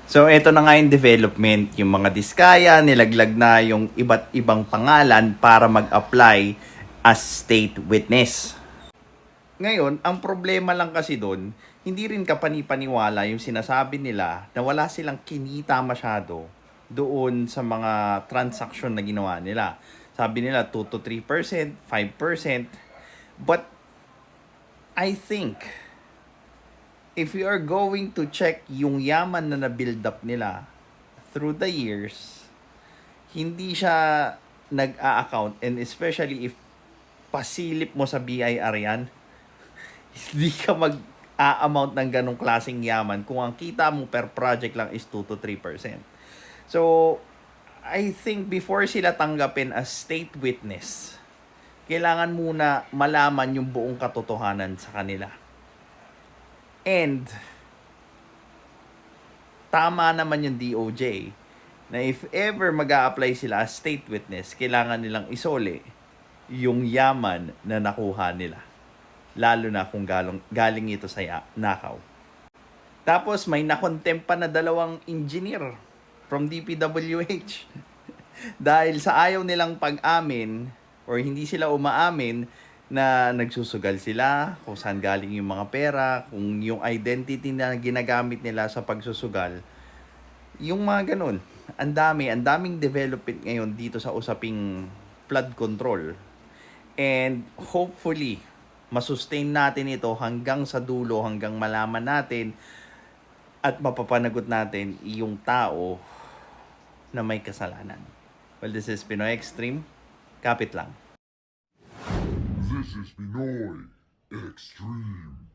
So, ito na nga yung development. Yung mga diskaya, nilaglag na yung iba't ibang pangalan para mag-apply as state witness. Ngayon, ang problema lang kasi doon, hindi rin kapanipaniwala yung sinasabi nila na wala silang kinita masyado doon sa mga transaction na ginawa nila. Sabi nila 2 to 3%, 5%. But I think if we are going to check yung yaman na na-build up nila through the years, hindi siya nag-a-account, and especially if pasilip mo sa BIR yan, hindi ka mag-a-amount ng ganong klaseng yaman kung ang kita mo per project lang is 2 to 3%. So, I think before sila tanggapin as state witness, kailangan muna malaman yung buong katotohanan sa kanila. And, tama naman yung DOJ na if ever mag-a-apply sila as state witness, kailangan nilang isole yung yaman na nakuha nila. Lalo na kung galing ito sa nakaw. Tapos may nakontempt pa na 2 engineer from DPWH. Dahil sa ayaw nilang pag-amin or hindi sila umaamin na nagsusugal sila, kung saan galing yung mga pera, kung yung identity na ginagamit nila sa pagsusugal. Yung mga ganun. Ang daming development ngayon dito sa usaping flood control. And hopefully, masustain natin ito hanggang sa dulo, hanggang malaman natin at mapapanagot natin yung tao na may kasalanan. Well, this is Pinoy Extreme. Kapit lang. This is Pinoy Extreme.